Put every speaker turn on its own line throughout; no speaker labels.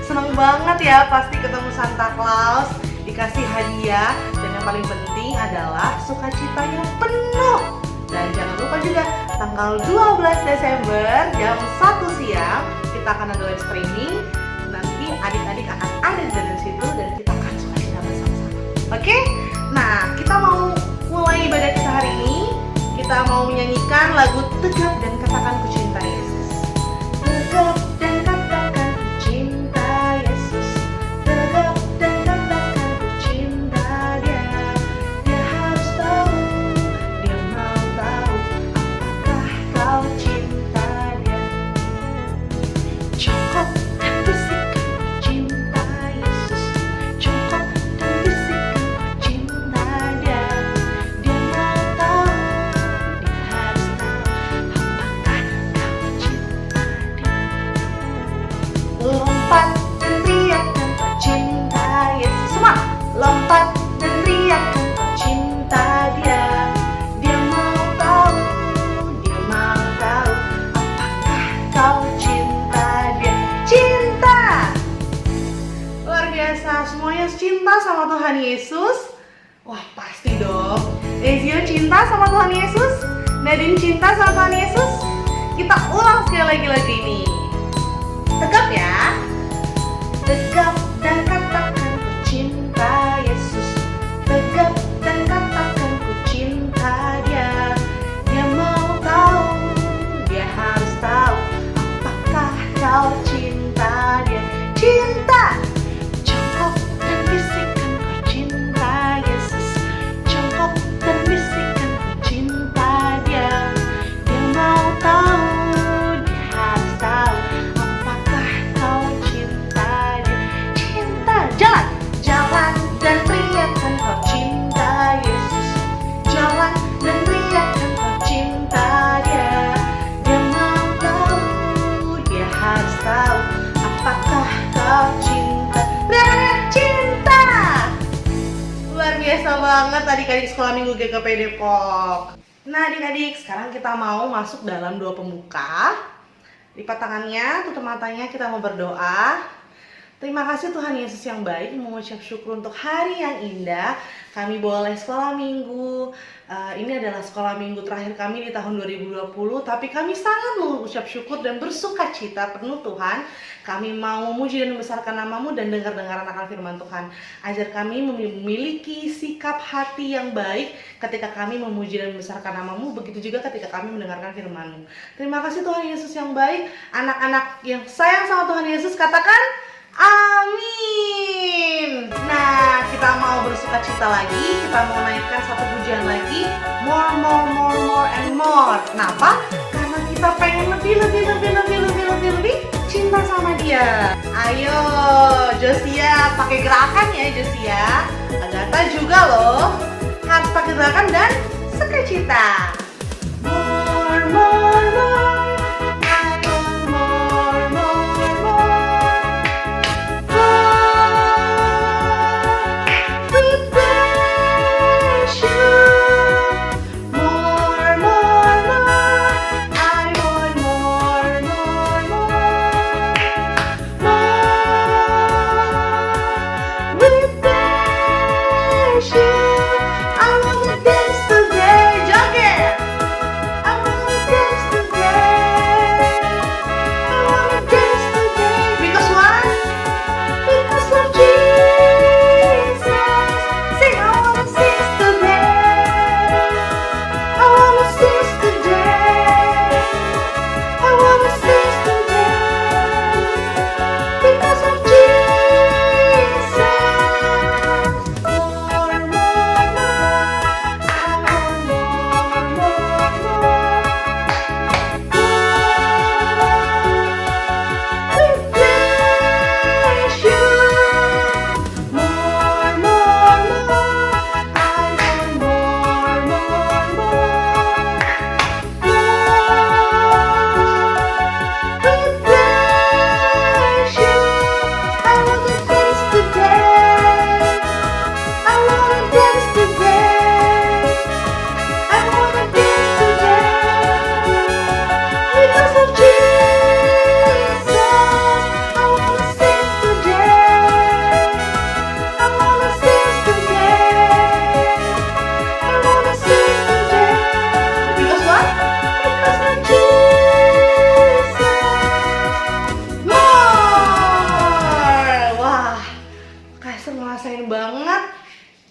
Seneng banget ya pasti ketemu Santa Claus, dikasih hadiah, dan yang paling penting adalah sukacita yang penuh. Dan jangan lupa juga tanggal 12 Desember jam 1 siang kita akan ada live streaming. Nanti adik-adik akan ada di dalam situ dan kita akan sukacita bersama-sama. Oke? Nah, kita mau mulai ibadah kita hari ini. Kita mau menyanyikan lagu Tegap dan Katakan Ku Cinta Yesus. Tegap dan katakan ku cinta Yesus. Tegap dan katakan ku cinta Dia. Dia harus tahu, Dia mau tahu apakah kau cinta Dia. Jongkok dan bisikan ku cinta Yesus. Jongkok dan bisikan ku cinta Dia. Dia mau tahu, Dia harus tahu apakah kau cinta Dia. Lompat dan teriakkan kau cinta Yesus. Semua lompat dan teriakkan kau cinta Dia. Dia mau tahu, Dia mau tahu apakah kau cinta Dia. Cinta! Luar biasa, semuanya cinta sama Tuhan Yesus? Wah, pasti dong. Ezio cinta sama Tuhan Yesus? Nadine cinta sama Tuhan Yesus? Kita ulang sekali lagi ini. Tegap ya. Tegap dan katakan ku cinta Yesus. Tegap dan katakan ku cinta Dia. Dia mau tahu, Dia harus tahu apakah kau cinta Dia. Cinta! Jongkok dan bisikan ku cinta Yesus. Jongkok dan bisikan ku cinta Dia. Dia mau tahu, Dia harus tahu apakah kau cinta Dia. Cinta! Jalan! Jalan dan teriakkan kau cinta Yesus. Jalan dan teriakkan kau cinta Dia. Dia mau tahu, Dia harus tahu apakah kau cinta. Teriak cinta! Luar biasa banget adik-adik sekolah minggu GKP Depok. Nah adik-adik, sekarang kita mau masuk dalam doa pembuka. Lipat tangannya, tutup matanya, kita mau berdoa. Terima kasih Tuhan Yesus yang baik, mengucap syukur untuk hari yang indah. Kami boleh sekolah minggu. Ini adalah sekolah minggu terakhir kami di tahun 2020. Tapi kami sangat mengucap syukur dan bersuka cita penuh Tuhan. Kami mau memuji dan membesarkan nama-Mu dan dengar-dengaran akan firman Tuhan. Ajar kami memiliki sikap hati yang baik ketika kami memuji dan membesarkan nama-Mu. Begitu juga ketika kami mendengarkan firman-Mu. Terima kasih Tuhan Yesus yang baik. Anak-anak yang sayang sama Tuhan Yesus katakan amin. Nah, kita mau bersuka cita lagi. Kita mau naikkan satu pujian lagi. More, more, more, more, and more. Kenapa? Karena kita pengen lebih cinta sama Dia. Ayo, Josia, pakai gerakan ya Josia. Agatha juga loh. Harus pakai gerakan dan sukacita. More, more, more. I wanna dance today.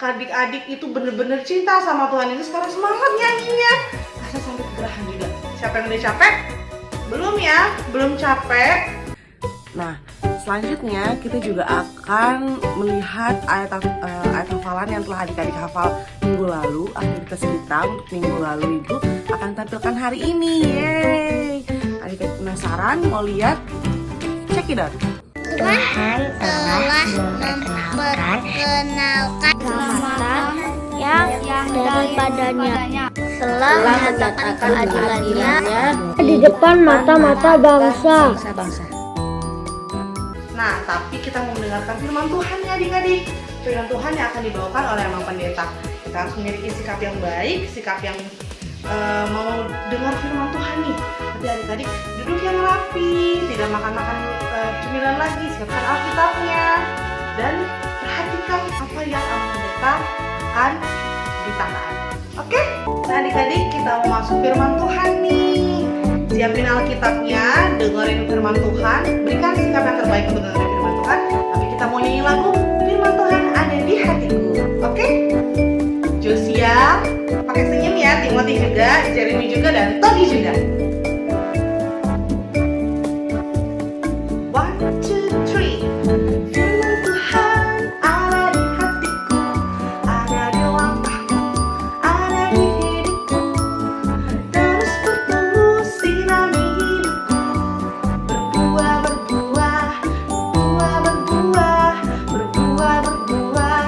adik-adik itu bener-bener cinta sama Tuhan Yesus, karena semangat nyanyinya. Masa sampai kegerahan juga. Siapa yang udah capek? Belum ya? Belum capek?
Nah, selanjutnya kita juga akan melihat ayat hafalan yang telah adik-adik hafal minggu lalu. Aktivitas kita untuk minggu lalu itu akan tampilkan hari ini. Yeay! Adik-adik penasaran mau lihat? Check it out.
Tuhan telah memperkenalkan keselamatan yang daripadanya, telah mendatangkan keadilannya
di depan mata-mata bangsa.
Nah, tapi kita mau mendengarkan firman Tuhan ya adik-adik. Firman Tuhan yang akan dibawakan oleh Mang Pendeta. Kita harus memiliki sikap yang baik, sikap yang mau dengar firman Tuhan nih. Nanti adik-adik duduk yang rapi, tidak makan-makan cemilan lagi, siapkan Alkitabnya, dan perhatikan apa yang Mang Pendeta akan beritakan. Oke? Nah adik-adik, kita mau masuk firman Tuhan nih. Siapin Alkitabnya, dengerin firman Tuhan, berikan sikap yang terbaik untuk dengerin firman Tuhan. Tapi kita mau nyanyi lagu Firman Tuhan Ada di Hatiku. Oke? Josia, pakai senyum ya, Timothy juga, Jeremy juga, dan Tony juga. 1, 2, 3. Firman Tuhan ada di hatiku, ada di langkahku, ada di hidupku. Terus bertumbuh sinami hidupku, berbuah, berbuah, berbuah, berbuah, berbuah, berbuah,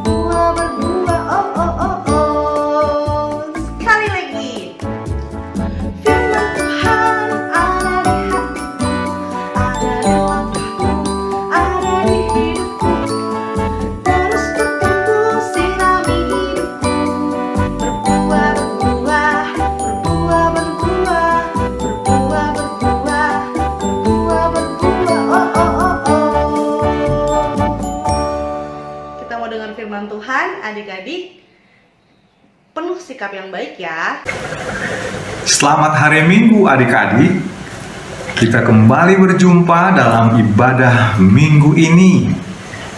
berbuah, berbuah. Oh, oh, oh, oh. Sekali lagi. Firman Tuhan ada di hatiku, ada di langkahku, ada di hidupku. Terus bertumbuh sinami hidupku, berbuah, berbuah, berbuah, berbuah, berbuah, berbuah, berbuah, berbuah. Oh, oh, oh, oh. Kita mau dengar firman Tuhan, adik-adik. Penuh sikap yang baik ya.
Selamat hari Minggu adik-adik. Kita kembali berjumpa dalam ibadah minggu ini.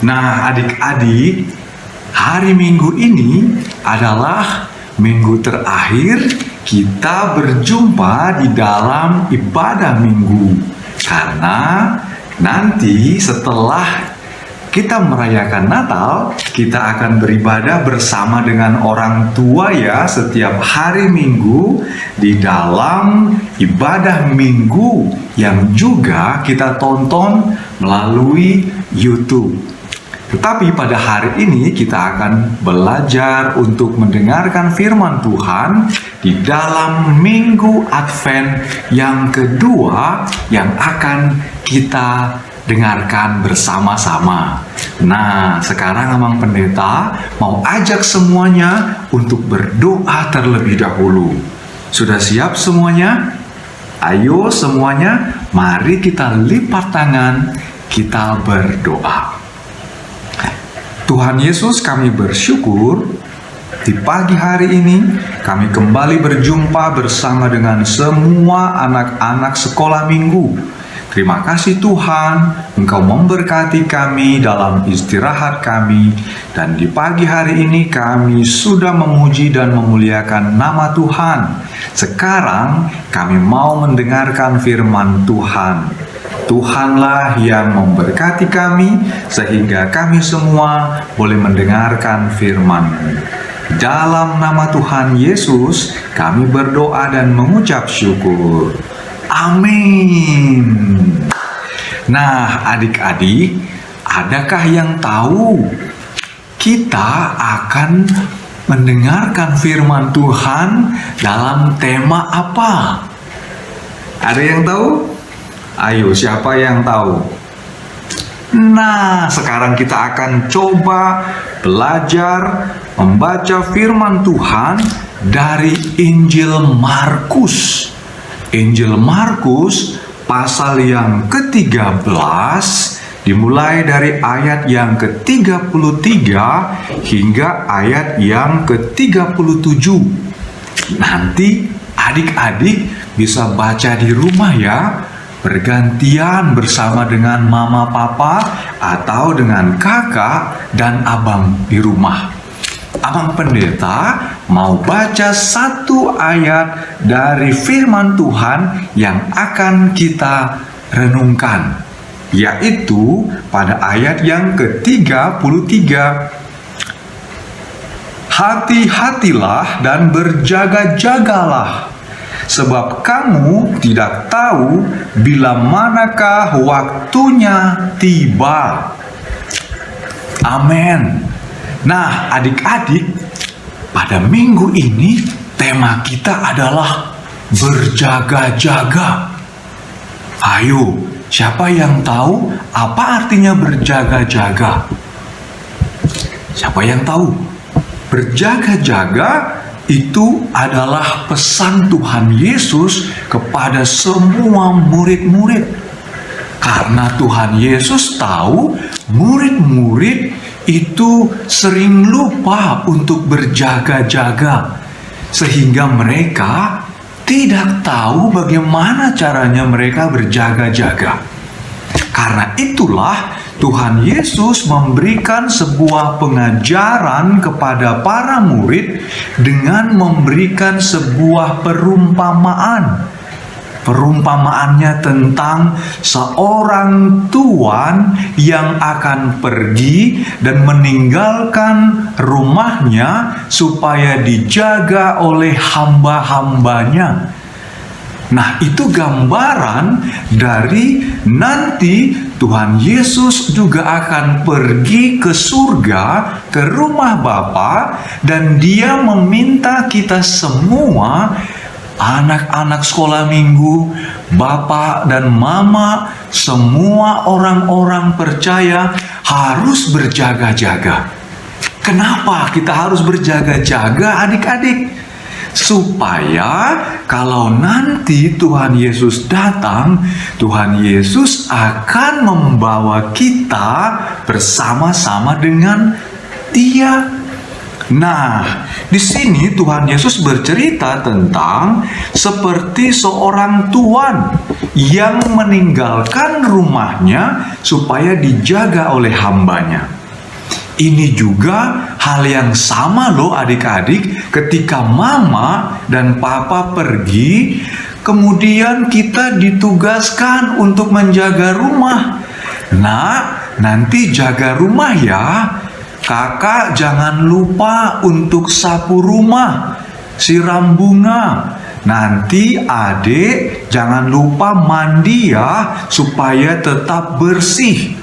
Nah adik-adik, hari Minggu ini adalah minggu terakhir kita berjumpa di dalam ibadah minggu. Karena nanti setelah kita merayakan Natal, kita akan beribadah bersama dengan orang tua ya setiap hari Minggu di dalam ibadah minggu yang juga kita tonton melalui YouTube. Tetapi pada hari ini kita akan belajar untuk mendengarkan firman Tuhan di dalam Minggu Advent yang kedua yang akan kita dengarkan bersama-sama. Nah, sekarang Mang Pendeta mau ajak semuanya untuk berdoa terlebih dahulu. Sudah siap semuanya? Ayo semuanya, mari kita lipat tangan, kita berdoa. Tuhan Yesus, kami bersyukur di pagi hari ini kami kembali berjumpa bersama dengan semua anak-anak sekolah minggu. Terima kasih Tuhan, Engkau memberkati kami dalam istirahat kami, dan di pagi hari ini kami sudah memuji dan memuliakan nama Tuhan. Sekarang kami mau mendengarkan firman Tuhan. Tuhanlah yang memberkati kami, sehingga kami semua boleh mendengarkan firman-Mu. Dalam nama Tuhan Yesus, kami berdoa dan mengucap syukur. Amin. Nah, adik-adik, adakah yang tahu kita akan mendengarkan firman Tuhan dalam tema apa? Ada yang tahu? Ayo, siapa yang tahu? Nah, sekarang kita akan coba belajar membaca firman Tuhan dari Injil Markus. Injil Markus pasal yang ke-13 dimulai dari ayat yang ke-33 hingga ayat yang ke-37. Nanti adik-adik bisa baca di rumah ya, bergantian bersama dengan mama papa atau dengan kakak dan abang di rumah. Abang Pendeta mau baca satu ayat dari firman Tuhan yang akan kita renungkan, yaitu pada ayat yang ke-33. Hati-hatilah dan berjaga-jagalah, sebab kamu tidak tahu bila manakah waktunya tiba. Amin. Nah, adik-adik, pada minggu ini tema kita adalah berjaga-jaga. Ayo, siapa yang tahu apa artinya berjaga-jaga? Siapa yang tahu? Berjaga-jaga itu adalah pesan Tuhan Yesus kepada semua murid-murid. Karena Tuhan Yesus tahu murid-murid itu sering lupa untuk berjaga-jaga, sehingga mereka tidak tahu bagaimana caranya mereka berjaga-jaga. Karena itulah Tuhan Yesus memberikan sebuah pengajaran kepada para murid dengan memberikan sebuah perumpamaan. Perumpamaannya tentang seorang tuan yang akan pergi dan meninggalkan rumahnya supaya dijaga oleh hamba-hambanya. Nah, itu gambaran dari nanti Tuhan Yesus juga akan pergi ke surga, ke rumah Bapa, dan Dia meminta kita semua, anak-anak sekolah minggu, Bapak dan Mama, semua orang-orang percaya harus berjaga-jaga. Kenapa kita harus berjaga-jaga, adik-adik? Supaya kalau nanti Tuhan Yesus datang, Tuhan Yesus akan membawa kita bersama-sama dengan Dia. Nah, di sini Tuhan Yesus bercerita tentang seperti seorang tuan yang meninggalkan rumahnya supaya dijaga oleh hambanya. Ini juga hal yang sama loh adik-adik, ketika mama dan papa pergi, kemudian kita ditugaskan untuk menjaga rumah. Nah, nanti jaga rumah ya. Kakak jangan lupa untuk sapu rumah, siram bunga. Nanti adik jangan lupa mandi ya, supaya tetap bersih.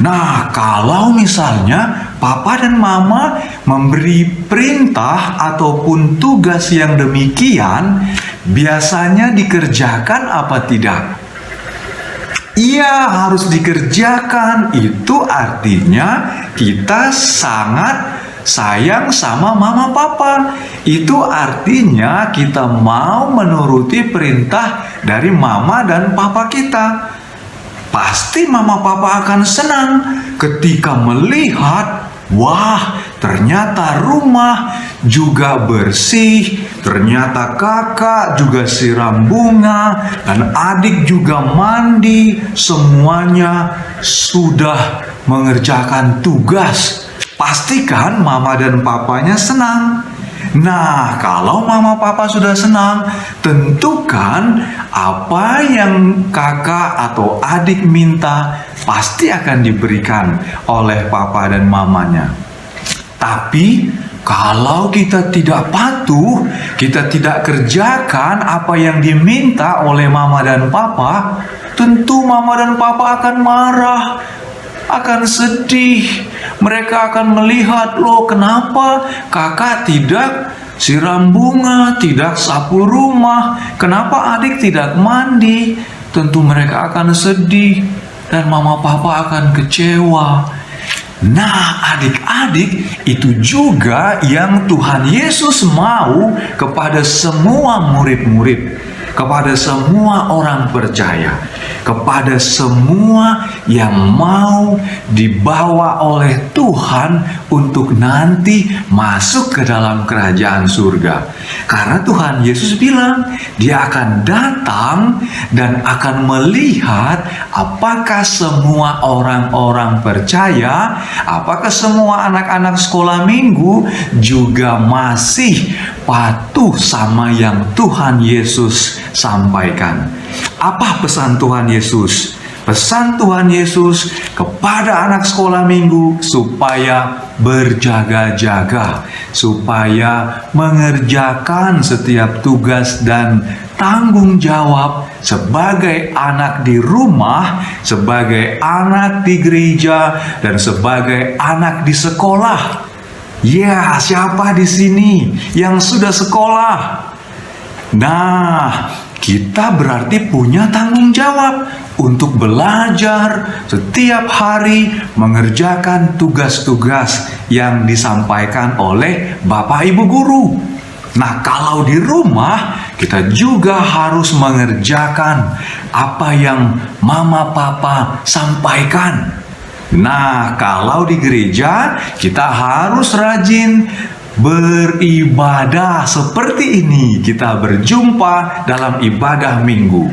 Nah, kalau misalnya papa dan mama memberi perintah ataupun tugas yang demikian, biasanya dikerjakan apa tidak? Iya, harus dikerjakan. Itu artinya kita sangat sayang sama mama papa. Itu artinya kita mau menuruti perintah dari mama dan papa kita. Pasti mama papa akan senang ketika melihat, wah, ternyata rumah juga bersih, ternyata kakak juga siram bunga, dan adik juga mandi, semuanya sudah mengerjakan tugas. Pastikan mama dan papanya senang. Nah, kalau mama papa sudah senang, tentukan apa yang kakak atau adik minta pasti akan diberikan oleh papa dan mamanya. Tapi kalau kita tidak patuh, kita tidak kerjakan apa yang diminta oleh mama dan papa, tentu mama dan papa akan marah, akan sedih. Mereka akan melihat, loh kenapa kakak tidak siram bunga, tidak sapu rumah, kenapa adik tidak mandi? Tentu mereka akan sedih dan mama papa akan kecewa. Nah, adik-adik, itu juga yang Tuhan Yesus mau kepada semua murid-murid, kepada semua orang percaya. kepada semua yang mau dibawa oleh Tuhan untuk nanti masuk ke dalam kerajaan surga. Karena Tuhan Yesus bilang Dia akan datang dan akan melihat apakah semua orang-orang percaya, apakah semua anak-anak sekolah minggu juga masih patuh sama yang Tuhan Yesus sampaikan. Apa pesan Tuhan Yesus? Pesan Tuhan Yesus kepada anak sekolah minggu supaya berjaga-jaga, supaya mengerjakan setiap tugas dan tanggung jawab sebagai anak di rumah, sebagai anak di gereja, dan sebagai anak di sekolah. Ya, siapa di sini yang sudah sekolah? Nah, kita berarti punya tanggung jawab untuk belajar setiap hari mengerjakan tugas-tugas yang disampaikan oleh Bapak Ibu guru. Nah, kalau di rumah kita juga harus mengerjakan apa yang Mama Papa sampaikan. Nah, kalau di gereja kita harus rajin beribadah seperti ini. Kita berjumpa dalam ibadah minggu.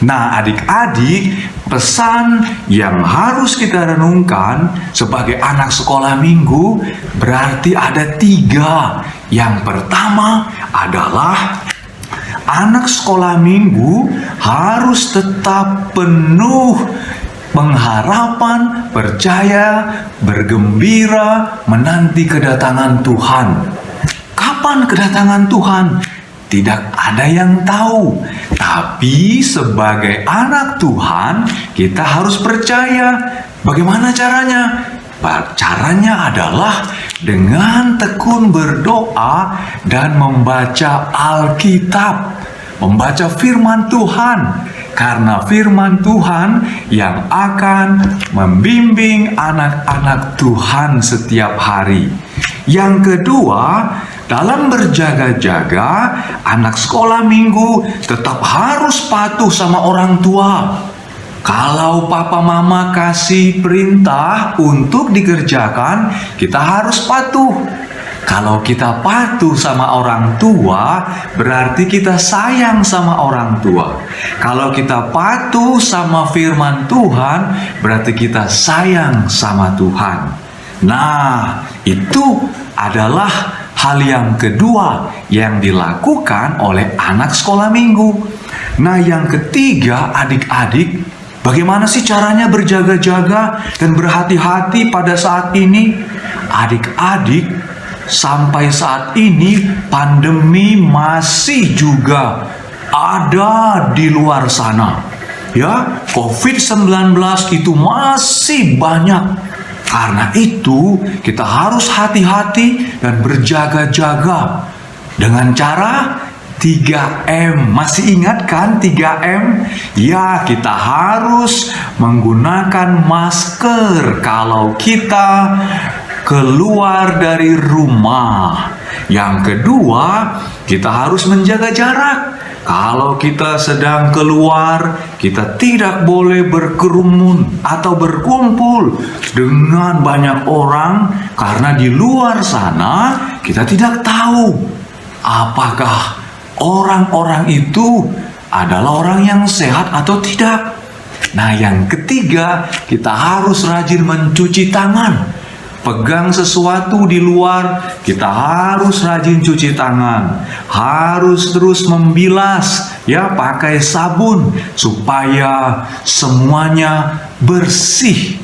Nah, adik-adik, pesan yang harus kita renungkan sebagai anak sekolah minggu berarti ada 3. Yang pertama adalah anak sekolah minggu harus tetap penuh pengharapan, percaya, bergembira, menanti kedatangan Tuhan. Kapan kedatangan Tuhan? Tidak ada yang tahu. Tapi sebagai anak Tuhan, kita harus percaya. Bagaimana caranya? Caranya adalah dengan tekun berdoa dan membaca Alkitab, membaca firman Tuhan. Karena firman Tuhan yang akan membimbing anak-anak Tuhan setiap hari. Yang kedua, dalam berjaga-jaga, anak sekolah minggu tetap harus patuh sama orang tua. Kalau papa mama kasih perintah untuk dikerjakan, kita harus patuh. Kalau kita patuh sama orang tua, berarti kita sayang sama orang tua. Kalau kita patuh sama firman Tuhan, berarti kita sayang sama Tuhan. Nah, itu adalah hal yang kedua yang dilakukan oleh anak sekolah minggu. Nah, yang ketiga, adik-adik, bagaimana sih caranya berjaga-jaga dan berhati-hati pada saat ini? Adik-adik, sampai saat ini pandemi masih juga ada di luar sana. Ya, COVID-19 itu masih banyak. Karena itu kita harus hati-hati dan berjaga-jaga dengan cara 3M. Masih ingat kan 3M? Ya, kita harus menggunakan masker kalau kita keluar dari rumah. Yang kedua, kita harus menjaga jarak. Kalau kita sedang keluar, kita tidak boleh berkerumun atau berkumpul dengan banyak orang, karena di luar sana kita tidak tahu apakah orang-orang itu adalah orang yang sehat atau tidak. Nah, yang ketiga, kita harus rajin mencuci tangan. Pegang sesuatu di luar, kita harus rajin cuci tangan. Harus terus membilas, ya, pakai sabun supaya semuanya bersih.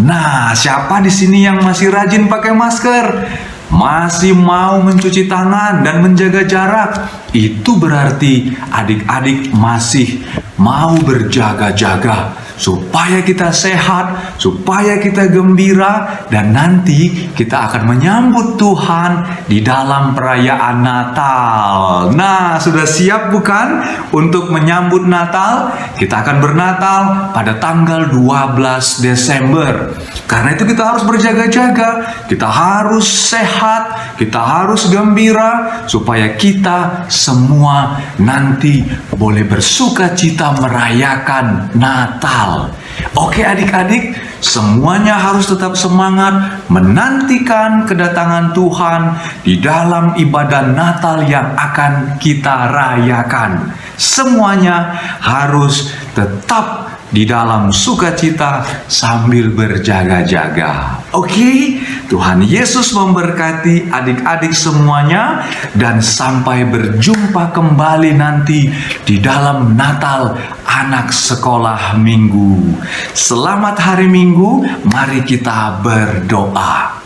Nah, siapa di sini yang masih rajin pakai masker? Masih mau mencuci tangan dan menjaga jarak? Itu berarti adik-adik masih mau berjaga-jaga supaya kita sehat, supaya kita gembira, dan nanti kita akan menyambut Tuhan di dalam perayaan Natal. Nah, sudah siap bukan untuk menyambut Natal? Kita akan bernatal pada tanggal 12 Desember. Karena itu kita harus berjaga-jaga, kita harus sehat, kita harus gembira, supaya kita semua nanti boleh bersuka cita merayakan Natal. Oke adik-adik, semuanya harus tetap semangat menantikan kedatangan Tuhan di dalam ibadah Natal yang akan kita rayakan. Semuanya harus tetap di dalam sukacita sambil berjaga-jaga. Oke, Tuhan Yesus memberkati adik-adik semuanya dan sampai berjumpa kembali nanti di dalam Natal anak sekolah minggu. Selamat hari Minggu, mari kita berdoa.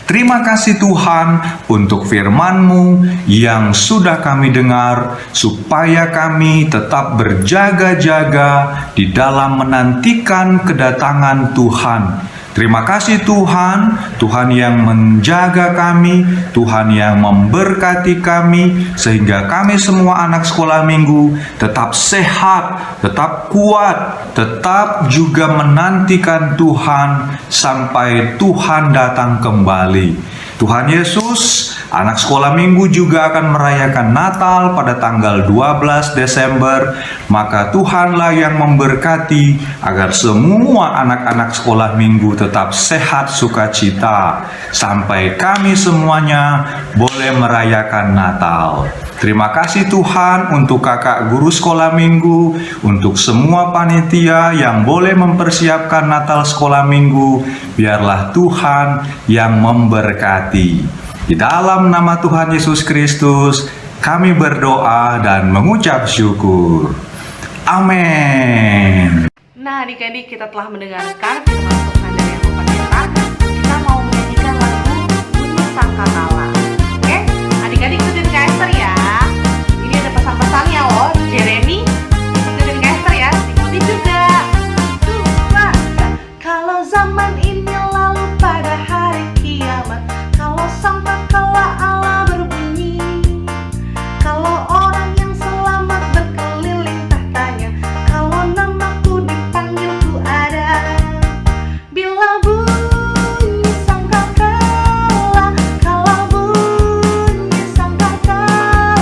Terima kasih Tuhan untuk firman-Mu yang sudah kami dengar, supaya kami tetap berjaga-jaga di dalam menantikan kedatangan Tuhan. Terima kasih Tuhan, Tuhan yang menjaga kami, Tuhan yang memberkati kami, sehingga kami semua anak sekolah minggu tetap sehat, tetap kuat, tetap juga menantikan Tuhan sampai Tuhan datang kembali. Tuhan Yesus, anak sekolah minggu juga akan merayakan Natal pada tanggal 12 Desember. Maka Tuhanlah yang memberkati agar semua anak-anak sekolah minggu tetap sehat sukacita sampai kami semuanya boleh merayakan Natal. Terima kasih Tuhan untuk kakak guru sekolah minggu, untuk semua panitia yang boleh mempersiapkan Natal sekolah minggu. Biarlah Tuhan yang memberkati. Di dalam nama Tuhan Yesus Kristus, kami berdoa dan mengucap syukur. Amin.
Nah, adik-adik, kita telah mendengarkan firman Tuhan dari yang pendeta. Kita mau menyanyikan lagu Bunyi Sangkakala. Oke, adik-adik ikutin Kak Esther ya. Ini ada pesan-pesannya loh. Jeremy, ikutin Kak Esther ya. Ikuti juga. Tuh, Pak. Kalau zaman ini lalu pada hari kiamat, kalau sangkakala Allah berbunyi, kalau orang yang selamat berkeliling tahtanya, kalau namaku dipanggil ku ada. Bila bunyi sangkakala, kalau bunyi sangkakala,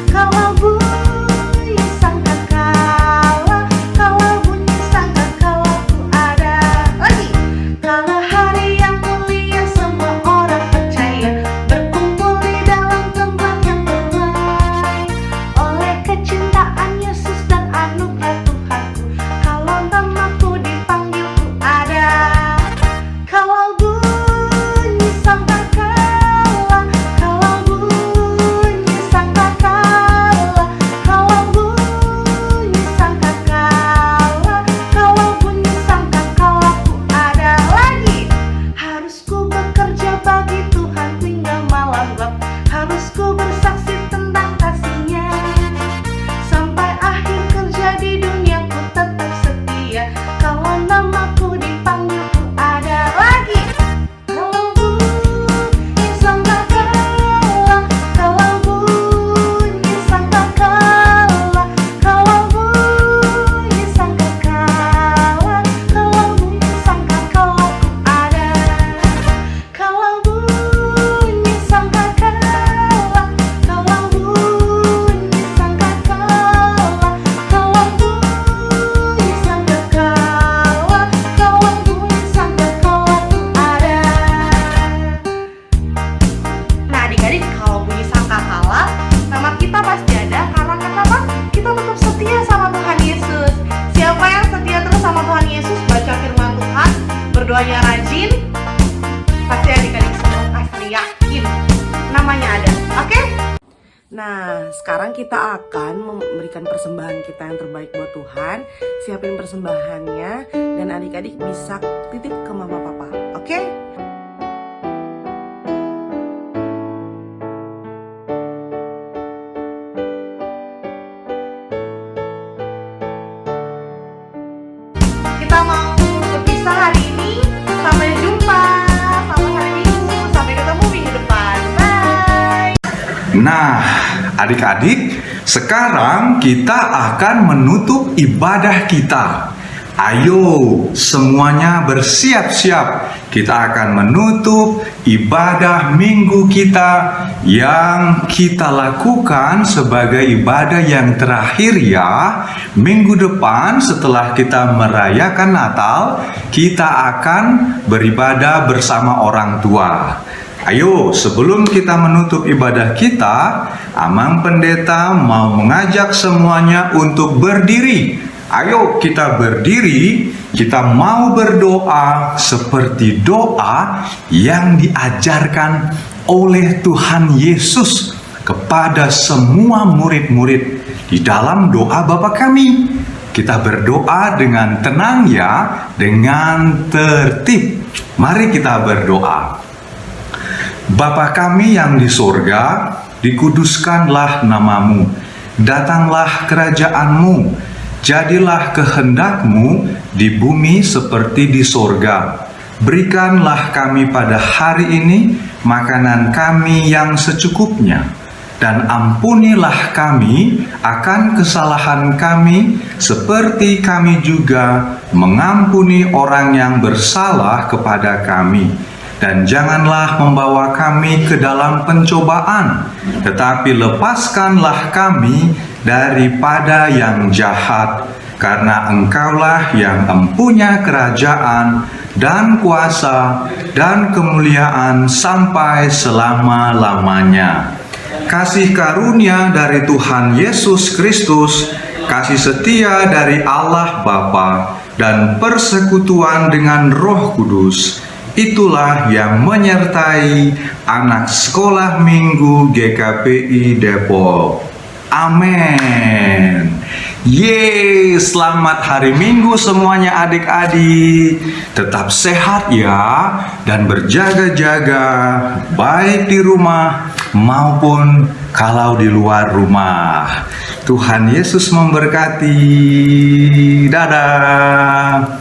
kalau bunyi sangkakala, kalau bunyi sangkakala ku ada. Lagi. Kalau hari yang mulia semua orang percaya berkumpul di dalam tempat yang damai, oleh kecintaan Yesus dan anugerah Tuhanku, kalau namaku dipanggil ku ada. Kalau bunyi sangkakala, kalau bunyi sangkakala, kalau bunyi sangkakala, kalau bunyi sangkakala ku ada. Lagi. Harus ku bekerja bagi Tuhan hingga malam gelap, harus ku bersaksi tentang kasih-Nya, sampai akhir kerja di dunia ku tetap setia, kalau namaku dipanggil ku ada. Lagi. Kalau bunyi sangkakala, kalau bunyi sangkakala, kalau bunyi sangkakala, kalau bunyi sangkakala ku ada. Kalau bunyi sangkakala, kalau bunyi sangkakala, kalau bunyi sangkakala, kalau bunyi sangkakala ku ada. Nah adik-adik, kalau bunyi sangkakala, nama kita pasti ada. Karena kenapa? Kita tetap setia sama Tuhan Yesus. Siapa yang setia terus sama Tuhan Yesus, baca firman Tuhan, berdoanya rajin, pasti adik-adik semua pasti yakin namanya ada. Oke?
Nah, sekarang kita akan memberikan persembahan kita yang terbaik buat Tuhan. Siapin persembahannya dan adik-adik bisa titip ke mama papa. Oke?
Kita mau berpisah hari ini. Sampai jumpa. Selamat hari Minggu. Sampai ketemu minggu depan. Bye.
Nah, adik-adik, sekarang kita akan menutup ibadah kita. Ayo semuanya bersiap-siap. Kita akan menutup ibadah minggu kita yang kita lakukan sebagai ibadah yang terakhir ya. Minggu depan setelah kita merayakan Natal, kita akan beribadah bersama orang tua. Ayo, sebelum kita menutup ibadah kita, Amang Pendeta mau mengajak semuanya untuk berdiri. Ayo kita berdiri, kita mau berdoa seperti doa yang diajarkan oleh Tuhan Yesus kepada semua murid-murid di dalam doa Bapa kami. Kita berdoa dengan tenang ya, dengan tertib. Mari kita berdoa. Bapa kami yang di sorga, dikuduskanlah namamu, datanglah kerajaanmu, jadilah kehendak-Mu di bumi seperti di sorga. Berikanlah kami pada hari ini makanan kami yang secukupnya, dan ampunilah kami akan kesalahan kami seperti kami juga mengampuni orang yang bersalah kepada kami. Dan janganlah membawa kami ke dalam pencobaan, tetapi lepaskanlah kami daripada yang jahat, karena Engkaulah yang empunya kerajaan dan kuasa dan kemuliaan sampai selama-lamanya. Kasih karunia dari Tuhan Yesus Kristus, kasih setia dari Allah Bapa, dan persekutuan dengan Roh Kudus, itulah yang menyertai anak sekolah minggu GKPI Depok. Amin. Yeay, selamat hari Minggu semuanya adik-adik. Tetap sehat ya, dan berjaga-jaga baik di rumah maupun kalau di luar rumah. Tuhan Yesus memberkati. Dadah.